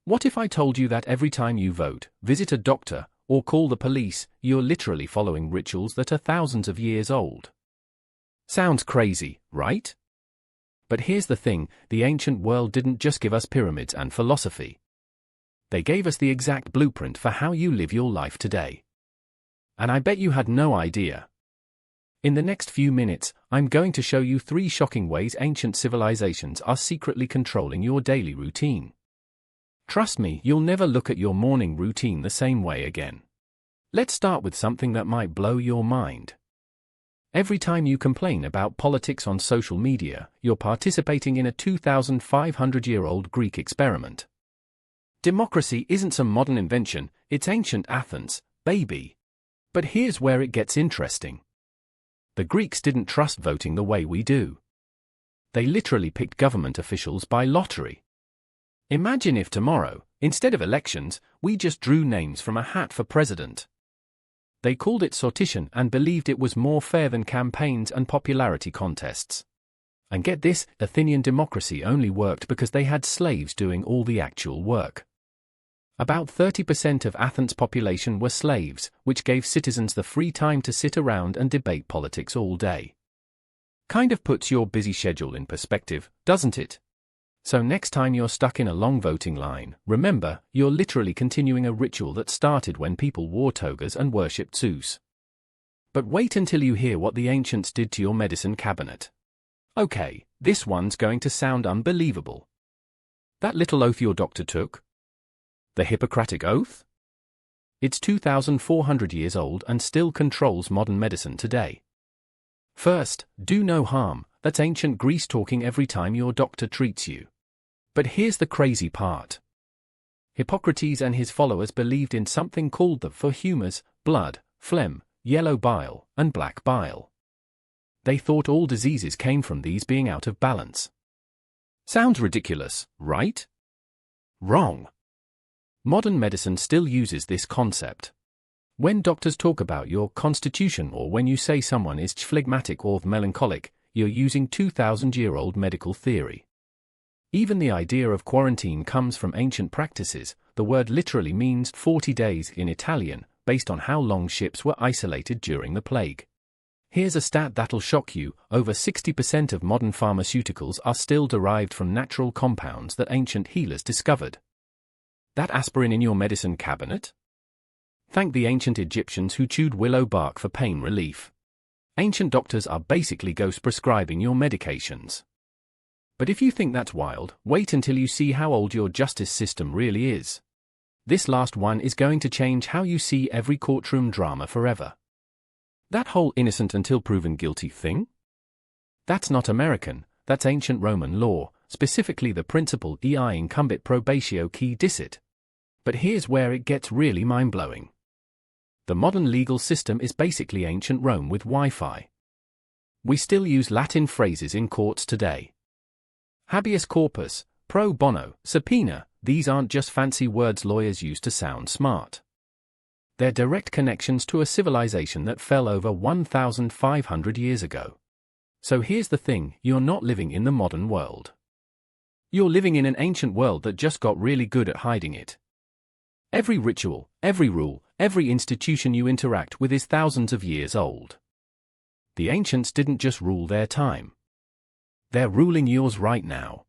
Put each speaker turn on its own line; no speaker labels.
What if I told you that every time you vote, visit a doctor, or call the police, you're literally following rituals that are thousands of years old? Sounds crazy, right? But here's the thing, the ancient world didn't just give us pyramids and philosophy. They gave us the exact blueprint for how you live your life today. And I bet you had no idea. In the next few minutes, I'm going to show you 3 shocking ways ancient civilizations are secretly controlling your daily routine. Trust me, you'll never look at your morning routine the same way again. Let's start with something that might blow your mind. Every time you complain about politics on social media, you're participating in a 2,500-year-old Greek experiment. Democracy isn't some modern invention, it's ancient Athens, baby. But here's where it gets interesting. The Greeks didn't trust voting the way we do. They literally picked government officials by lottery. Imagine if tomorrow, instead of elections, we just drew names from a hat for president. They called it sortition and believed it was more fair than campaigns and popularity contests. And get this, Athenian democracy only worked because they had slaves doing all the actual work. About 30% of Athens' population were slaves, which gave citizens the free time to sit around and debate politics all day. Kind of puts your busy schedule in perspective, doesn't it? So next time you're stuck in a long voting line, remember, you're literally continuing a ritual that started when people wore togas and worshipped Zeus. But wait until you hear what the ancients did to your medicine cabinet. Okay, this one's going to sound unbelievable. That little oath your doctor took? The Hippocratic Oath? It's 2,400 years old and still controls modern medicine today. First, do no harm, that's ancient Greece talking every time your doctor treats you. But here's the crazy part. Hippocrates and his followers believed in something called the 4 humors, blood, phlegm, yellow bile, and black bile. They thought all diseases came from these being out of balance. Sounds ridiculous, right? Wrong. Modern medicine still uses this concept. When doctors talk about your constitution or when you say someone is phlegmatic or melancholic, you're using 2,000-year-old medical theory. Even the idea of quarantine comes from ancient practices. The word literally means 40 days in Italian, based on how long ships were isolated during the plague. Here's a stat that'll shock you, over 60% of modern pharmaceuticals are still derived from natural compounds that ancient healers discovered. That aspirin in your medicine cabinet? Thank the ancient Egyptians who chewed willow bark for pain relief. Ancient doctors are basically ghost prescribing your medications. But if you think that's wild, wait until you see how old your justice system really is. This last one is going to change how you see every courtroom drama forever. That whole innocent until proven guilty thing? That's not American, that's ancient Roman law, specifically the principle ei incumbit probatio qui dicit. But here's where it gets really mind-blowing. The modern legal system is basically ancient Rome with Wi-Fi. We still use Latin phrases in courts today. Habeas corpus, pro bono, subpoena, these aren't just fancy words lawyers use to sound smart. They're direct connections to a civilization that fell over 1,500 years ago. So here's the thing, you're not living in the modern world. You're living in an ancient world that just got really good at hiding it. Every ritual, every rule, every institution you interact with is thousands of years old. The ancients didn't just rule their time. They're ruling yours right now.